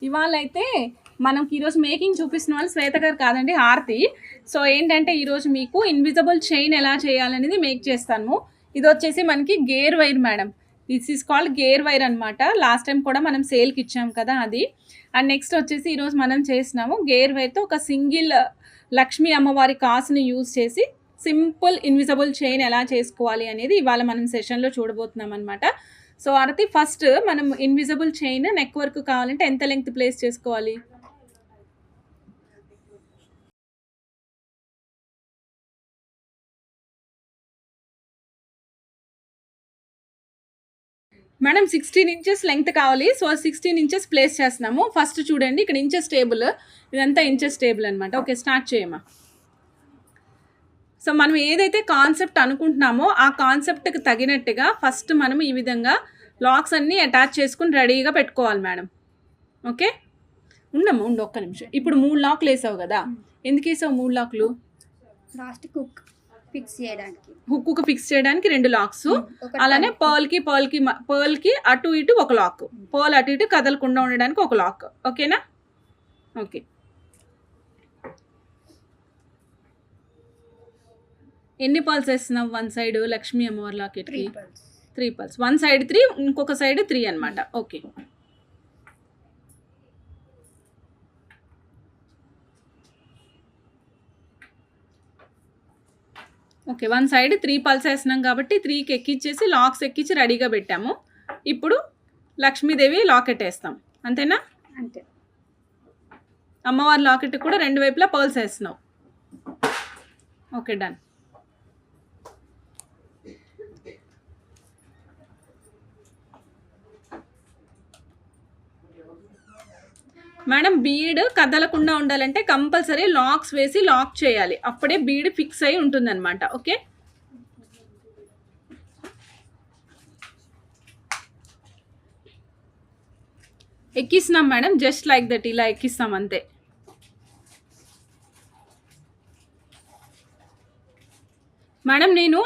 ఇవాళ అయితే మనకి ఈరోజు మేకింగ్ చూపిస్తున్న వాళ్ళు శ్వేత గారు కాదండి, హారతి. సో ఏంటంటే ఈరోజు మీకు ఇన్విజిబుల్ చైన్ ఎలా చేయాలనేది మేక్ చేస్తాను. ఇది వచ్చేసి మనకి gear wire madam. This is called gear wire అనమాట. లాస్ట్ టైం కూడా మనం సేల్కి ఇచ్చాం కదా అది. అండ్ నెక్స్ట్ వచ్చేసి ఈరోజు మనం చేసినాము గేర్ వైర్తో ఒక సింగిల్ లక్ష్మీ అమ్మవారి కాసుని యూజ్ చేసి సింపుల్ ఇన్విజిబుల్ చైన్ ఎలా చేసుకోవాలి అనేది ఇవాళ మనం సెషన్లో చూడబోతున్నాం అనమాట. సో ఆరతి, ఫస్ట్ మనం ఇన్విజిబుల్ చైన్ నెక్ వర్క్ కావాలంటే ఎంత లెంగ్త్ ప్లేస్ చేసుకోవాలి? మేడం 16 ఇంచెస్ లెంగ్త్ కావాలి. సో 16 ఇంచెస్ ప్లేస్ చేస్తున్నాము. ఫస్ట్ చూడండి, ఇక్కడ ఇంచెస్ టేబుల్, ఇదంతా ఇంచెస్ టేబుల్ అనమాట. ఓకే, స్టార్ట్ చేయమా. సో మనం ఏదైతే కాన్సెప్ట్ అనుకుంటున్నామో ఆ కాన్సెప్ట్కి తగినట్టుగా ఫస్ట్ మనం ఈ విధంగా లాక్స్ అన్నీ అటాచ్ చేసుకుని రెడీగా పెట్టుకోవాలి మేడం. ఓకే, ఉండమ్మా, ఉండు ఒక్క నిమిషం. ఇప్పుడు 3 లాక్లు వేసావు కదా, ఎందుకు వేసావు 3 లాక్లు? లాస్ట్ కుక్ ఫిక్స్ చేయడానికి, హుక్కు ఫిక్స్ చేయడానికి 2 లాక్స్. అలానే పర్ల్కి అటు ఇటు ఒక లాక్, పర్ల్ అటు ఇటు కదలకుండా ఉండడానికి ఒక లాక్. ఓకేనా? ఓకే. ఎన్ని పర్ల్స్ వేస్తున్నావు వన్ సైడ్ లక్ష్మీ అమ్మవారి లాకెట్కి? 3 పర్ల్స్. వన్ సైడ్ 3, ఇంకొక సైడ్ 3 అనమాట. Okay. Okay, one side 3 pulse వేస్తున్నాం కాబట్టి 3కి ఎక్కిచ్చేసి లాక్స్ ఎక్కించి రెడీగా పెట్టాము. ఇప్పుడు లక్ష్మీదేవి లాకెట్ వేస్తాం, అంతేనా? అంతే. అమ్మవారి లాకెట్ కూడా 2 వైపులా పర్ల్స్ వేస్తున్నావు. Okay, done. మేడం, బీడ్ కదలకుండా ఉండాలంటే కంపల్సరీ లాక్స్ వేసి లాక్ చేయాలి, అప్పుడే బీడ్ ఫిక్స్ అయి ఉంటుంది అనమాట. ఓకే, ఎక్కిస్తున్నాం మేడం, జస్ట్ లైక్ దట్, ఇలా ఎక్కిస్తాం అంతే. మేడం, నేను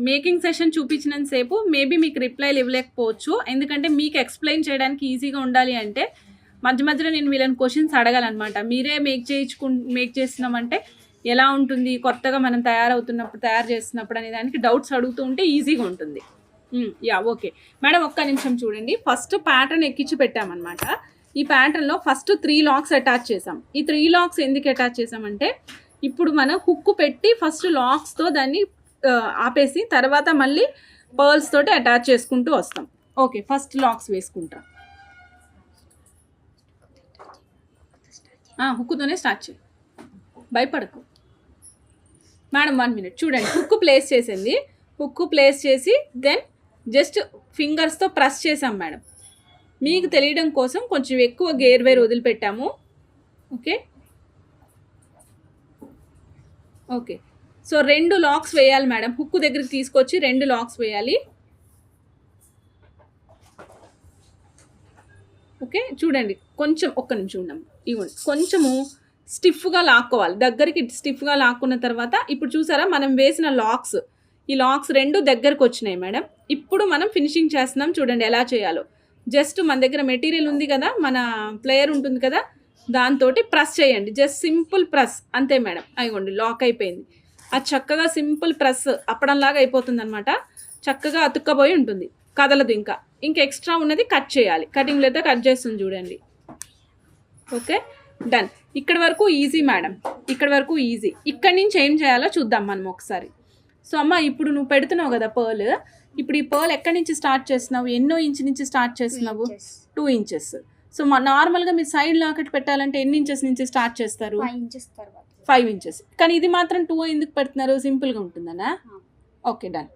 మేకింగ్ సెషన్ చూపించినంతసేపు మేబీ మీకు రిప్లైలు ఇవ్వలేకపోవచ్చు, ఎందుకంటే మీకు ఎక్స్ప్లెయిన్ చేయడానికి ఈజీగా ఉండాలి అంటే మధ్య మధ్యలో నేను వీళ్ళని క్వశ్చన్స్ అడగాలన్నమాట. మీరే మేక్ చేస్తున్నామంటే ఎలా ఉంటుంది, కొత్తగా మనం తయారు చేస్తున్నప్పుడు అనే దానికి డౌట్స్ అడుగుతూ ఉంటే ఈజీగా ఉంటుంది. యా, ఓకే మేడం, ఒక్క నిమిషం చూడండి. ఫస్ట్ ప్యాటర్న్ ఎక్కించి పెట్టామన్నమాట. ఈ ప్యాటర్న్లో ఫస్ట్ 3 లాక్స్ అటాచ్ చేసాం. ఈ 3 లాక్స్ ఎందుకు అటాచ్ చేసామంటే ఇప్పుడు మనం హుక్కు పెట్టి ఫస్ట్ లాక్స్తో దాన్ని ఆపేసి తర్వాత మళ్ళీ పర్ల్స్ తోటి అటాచ్ చేసుకుంటూ వస్తాం. ఓకే, ఫస్ట్ లాక్స్ వేసుకుంటాం. హుక్కుతోనే స్టార్ట్ చేయి, భయపడకు మేడం. 1 మినిట్ చూడండి, హుక్కు ప్లేస్ చేసింది. హుక్కు ప్లేస్ చేసి దెన్ జస్ట్ ఫింగర్స్తో ప్రెస్ చేసాం మేడం. మీకు తెలియడం కోసం కొంచెం ఎక్కువ గేర్ వైర్ వదిలిపెట్టాము. Okay okay. సో 2 లాక్స్ వేయాలి మేడం, హుక్కు దగ్గరికి తీసుకొచ్చి 2 లాక్స్ వేయాలి. ఓకే, చూడండి, కొంచెం ఒక్క నిమిషం ఉన్నాము. ఇవ్వండి, కొంచెము స్టిఫ్గా లాక్కోవాలి, దగ్గరికి స్టిఫ్గా లాక్కున్న తర్వాత ఇప్పుడు చూసారా మనం వేసిన లాక్స్, ఈ లాక్స్ 2 దగ్గరకు వచ్చినాయి మేడం. ఇప్పుడు మనం ఫినిషింగ్ చేస్తున్నాం, చూడండి ఎలా చేయాలో. జస్ట్ మన దగ్గర మెటీరియల్ ఉంది కదా, మన ప్లేయర్ ఉంటుంది కదా, దాంతో ప్రెస్ చేయండి, జస్ట్ సింపుల్ ప్రెస్ అంతే మేడం. అయిగోండి, లాక్ అయిపోయింది. అది చక్కగా సింపుల్ ప్రెస్ అప్పడంలాగా అయిపోతుంది అనమాట. చక్కగా అతుక్కపోయి ఉంటుంది, కదలదు. ఇంకా ఎక్స్ట్రా ఉన్నది కట్ చేయాలి, కటింగ్ లేదా కట్ చేస్తుంది చూడండి. Okay, done. ఇక్కడ వరకు ఈజీ మేడం, ఇక్కడ వరకు ఈజీ. ఇక్కడి నుంచి ఏం చేయాలో చూద్దాం మనం ఒకసారి. సో అమ్మ, ఇప్పుడు నువ్వు పెడుతున్నావు కదా పర్ల్, ఇప్పుడు ఈ పర్ల్ ఎక్కడి నుంచి స్టార్ట్ చేస్తున్నావు, ఎన్నో ఇంచ్ నుంచి స్టార్ట్ చేస్తున్నావు? 2 ఇంచెస్. సో నార్మల్గా మీరు సైడ్ లాకెట్ పెట్టాలంటే ఎన్ని ఇంచెస్ నుంచి స్టార్ట్ చేస్తారు? 5 ఇంచెస్. కానీ ఇది మాత్రం 2 ఎందుకు పెడుతున్నారు? సింపుల్గా ఉంటుందనా? Okay, done.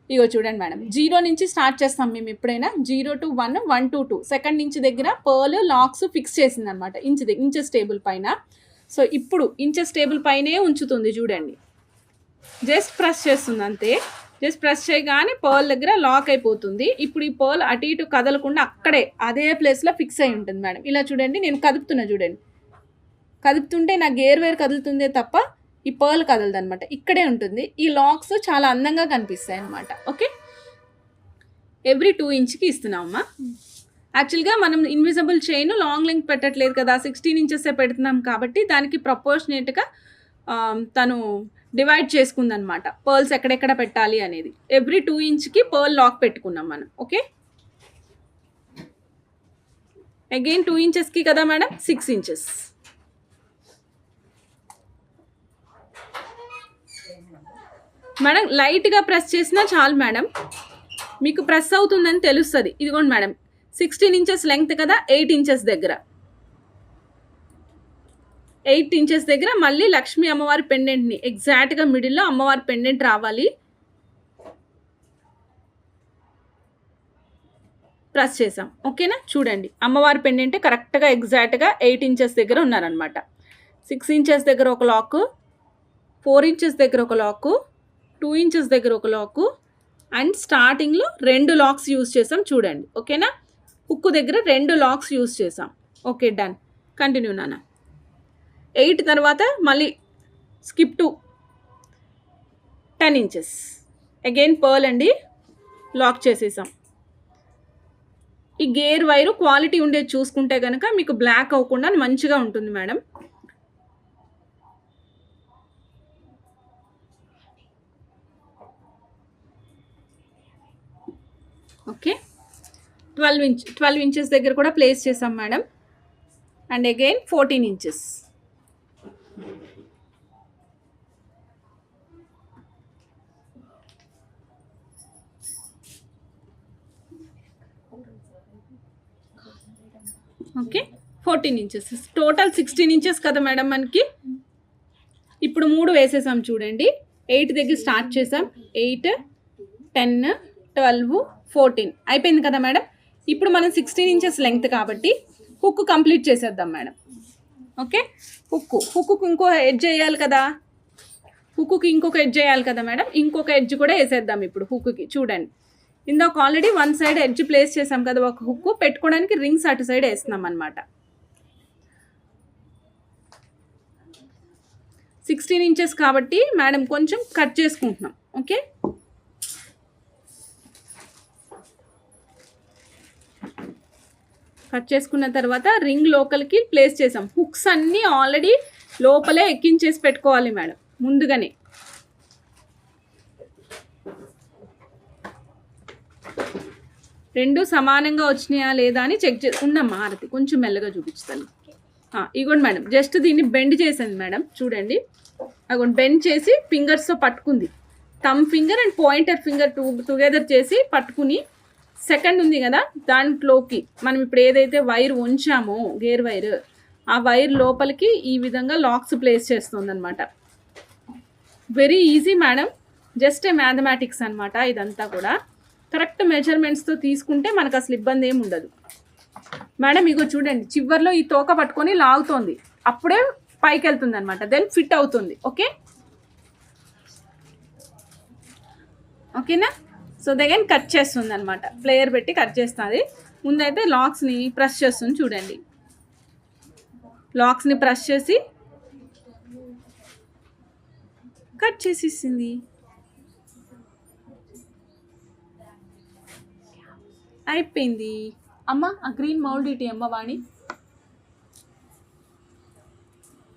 ఇగో చూడండి మేడం, 0 నుంచి స్టార్ట్ చేస్తాం మేము ఎప్పుడైనా. 0 to 1, 1 to 2, సెకండ్ ఇంచ్ దగ్గర పర్ల్ లాక్స్ ఫిక్స్ చేసింది అనమాట, ఇంచెస్ టేబుల్ పైన. సో ఇప్పుడు ఇంచెస్ టేబుల్ పైనే ఉంచుతుంది చూడండి, జస్ట్ ప్రెస్ చేస్తుంది అంతే. జస్ట్ ప్రెస్ చేయగానే పర్ల్ దగ్గర లాక్ అయిపోతుంది. ఇప్పుడు ఈ పర్ల్ అటు ఇటు కదలకుండా అక్కడే అదే ప్లేస్లో ఫిక్స్ అయి ఉంటుంది మేడం. ఇలా చూడండి, నేను కదుపుతున్నా చూడండి, కదుపుతుంటే నా గేర్ వైర్ కదులుతుందే తప్ప ఈ పర్ల్ కదలదు అనమాట, ఇక్కడే ఉంటుంది. ఈ లాక్స్ చాలా అందంగా కనిపిస్తాయి అనమాట. Okay, every 2 ఇంచ్కి ఇస్తున్నామమ్మా. యాక్చువల్గా మనం ఇన్విజిబుల్ చైన్ లాంగ్ లెంగ్త్ పెట్టట్లేదు కదా, 16 ఇంచెస్ పెడుతున్నాం కాబట్టి దానికి ప్రపోర్షనేట్గా తను డివైడ్ చేసుకుందనమాట పర్ల్స్ ఎక్కడెక్కడ పెట్టాలి అనేది. ఎవ్రీ 2 ఇంచ్కి పర్ల్ లాక్ పెట్టుకున్నాం మనం. ఓకే, అగైన్ 2 ఇంచెస్కి కదా మేడం, 6 ఇంచెస్. మేడం లైట్గా ప్రెస్ చేసినా చాలు మేడం, మీకు ప్రెస్ అవుతుందని తెలుస్తుంది. ఇదిగోండి మేడం, 16 ఇంచెస్ లెంగ్త్ కదా, 8 ఇంచెస్ దగ్గర 8 ఇంచెస్ దగ్గర మళ్ళీ లక్ష్మీ అమ్మవారి పెండెంట్ని ఎగ్జాక్ట్గా మిడిల్లో అమ్మవారి పెండెంట్ రావాలి. ప్రెస్ చేసాం. ఓకేనా, చూడండి అమ్మవారి పెండెంట్ కరెక్ట్గా ఎగ్జాక్ట్గా 8 ఇంచెస్ దగ్గర ఉన్నారనమాట. 6 ఇంచెస్ దగ్గర ఒక లాకు, 4 ఇంచెస్ దగ్గర ఒక లాకు, 2 ఇంచెస్ దగ్గర ఒక లాకు, అండ్ స్టార్టింగ్లో 2 లాక్స్ యూజ్ చేసాం చూడండి. ఓకేనా, హుక్కు దగ్గర 2 లాక్స్ యూజ్ చేసాం. Okay, done. కంటిన్యూ నాన్న. 8 తర్వాత మళ్ళీ skip to 10 inches, again pearl అండి, లాక్ చేసేసాం. ఈ గేర్ వైరు క్వాలిటీ ఉండేది చూసుకుంటే కనుక మీకు బ్లాక్ అవ్వకుండా మంచిగా ఉంటుంది మేడం. ఓకే, 12 ఇంచెస్ దగ్గర కూడా ప్లేస్ చేసాం madam. And again 14 inches. Okay, 14 inches, total 16 inches కదా మేడం మనకి. ఇప్పుడు 3 వేసేసాం చూడండి. 8 దగ్గర స్టార్ట్ చేసాం, 8, 10, 12, 14 అయిపోయింది కదా మేడం. ఇప్పుడు మనం 16 ఇంచెస్ లెంగ్త్ కాబట్టి హుక్ కంప్లీట్ చేసేద్దాం మేడం. ఓకే, హుక్కు ఇంకో ఎడ్జ్ వేయాలి కదా, హుక్కి ఇంకొక ఎడ్జ్ వేయాలి కదా మేడం. ఇంకొక ఎడ్జ్ కూడా వేసేద్దాం ఇప్పుడు హుక్కి. చూడండి, ఇందాక ఆల్రెడీ 1 సైడ్ ఎడ్జ్ ప్లేస్ చేసాం కదా, ఒక హుక్కు పెట్టుకోవడానికి రింగ్స్ అటు సైడ్ వేస్తున్నాం అనమాట. 16 ఇంచెస్ కాబట్టి మేడం కొంచెం కట్ చేసుకుంటున్నాం. ఓకే, కట్ చేసుకున్న తర్వాత రింగ్ లోకల్కి ప్లేస్ చేసాం. హుక్స్ అన్నీ ఆల్రెడీ లోపలే ఎక్కించేసి పెట్టుకోవాలి మేడం ముందుగానే. రెండు సమానంగా వచ్చినాయా లేదా అని చెక్ చేసుకున్నాం. హారతి కొంచెం మెల్లగా చూపించుతాను. ఇగోండి మేడం, జస్ట్ దీన్ని బెండ్ చేసింది మేడం. చూడండి, అగోండి బెండ్ చేసి ఫింగర్స్తో పట్టుకుంది. Thumb finger and pointer finger together చేసి పట్టుకుని, సెకండ్ ఉంది కదా దాంట్లోకి మనం ఇప్పుడు ఏదైతే వైర్ ఉంచామో గేర్ వైర్, ఆ వైర్ లోపలికి ఈ విధంగా లాక్స్ ప్లేస్ చేస్తుంది అనమాట. Very easy madam, just a mathematics అనమాట. ఇదంతా కూడా కరెక్ట్ మెజర్మెంట్స్తో తీసుకుంటే మనకు అసలు ఇబ్బంది ఏమి ఉండదు మేడం. ఇగో చూడండి, చివర్లో ఈ తోక పట్టుకొని లాగుతోంది, అప్పుడే పైకి వెళ్తుంది అనమాట, దెన్ ఫిట్ అవుతుంది. ఓకే, ఓకేనా. సో దెన్ కట్ చేస్తుంది అనమాట, ప్లేయర్ పెట్టి కట్ చేస్తుంది. ముందైతే లాక్స్ని ప్రెస్ చేస్తుంది చూడండి. లాక్స్ని ప్రెస్ చేసి కట్ చేసేసింది. అయిపోయింది. అమ్మ ఆ గ్రీన్ మౌల్డ్ ఇటీ అమ్మ వాణి.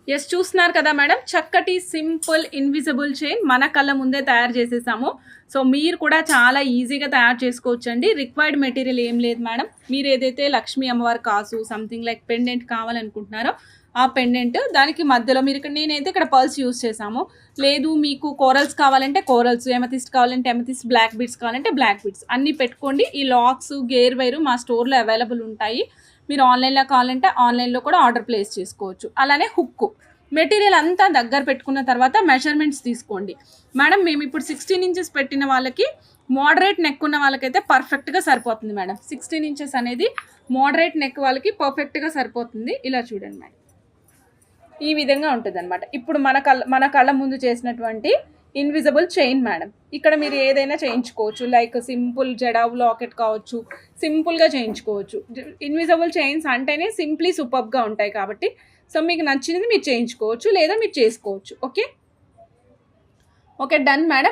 ఎస్, చూస్తున్నారు కదా మేడం, చక్కటి సింపుల్ ఇన్విజిబుల్ చైన్ మన కళ్ళ ముందే తయారు చేసేసాము. సో మీరు కూడా చాలా ఈజీగా తయారు చేసుకోవచ్చండి. రిక్వైర్డ్ మెటీరియల్ ఏం లేదు మేడం. మీరు ఏదైతే లక్ష్మీ అమ్మవారి కాసు సంథింగ్ లైక్ పెండెంట్ కావాలనుకుంటున్నారో ఆ పెండెంట్, దానికి మధ్యలో మీరు నేనైతే ఇక్కడ పర్ల్స్ యూజ్ చేసాము. లేదు మీకు కోరల్స్ కావాలంటే కోరల్స్, ఎమతిస్ట్ కావాలంటే ఎమతిస్ట్, బ్లాక్ బీడ్స్ కావాలంటే బ్లాక్ బీడ్స్ అన్నీ పెట్టుకోండి. ఈ లాక్స్ గేర్ వైరు మా స్టోర్లో అవైలబుల్ ఉంటాయి. మీరు ఆన్లైన్లో కావాలంటే ఆన్లైన్లో కూడా ఆర్డర్ ప్లేస్ చేసుకోవచ్చు. అలానే హుక్కు మెటీరియల్ అంతా దగ్గర పెట్టుకున్న తర్వాత మెజర్మెంట్స్ తీసుకోండి మేడం. మేము ఇప్పుడు 16 ఇంచెస్ పెట్టిన వాళ్ళకి, మోడరేట్ నెక్ ఉన్న వాళ్ళకైతే పర్ఫెక్ట్గా సరిపోతుంది మేడం. 16 ఇంచెస్ అనేది మోడరేట్ నెక్ వాళ్ళకి పర్ఫెక్ట్గా సరిపోతుంది. ఇలా చూడండి మేడం, ఈ విధంగా ఉంటుంది అనమాట. ఇప్పుడు మన కళ్ళ ముందు చేసినటువంటి ఇన్విజిబుల్ చైన్ మేడం. ఇక్కడ మీరు ఏదైనా చేయించుకోవచ్చు, లైక్ సింపుల్ జడావ్ లాకెట్ కావచ్చు, సింపుల్గా చేయించుకోవచ్చు. ఇన్విజిబుల్ చైన్స్ అంటేనే సింప్లీ సూపర్గా ఉంటాయి కాబట్టి, సో మీకు నచ్చినది మీరు చేయించుకోవచ్చు లేదా మీరు చేసుకోవచ్చు. Okay, okay, done madam.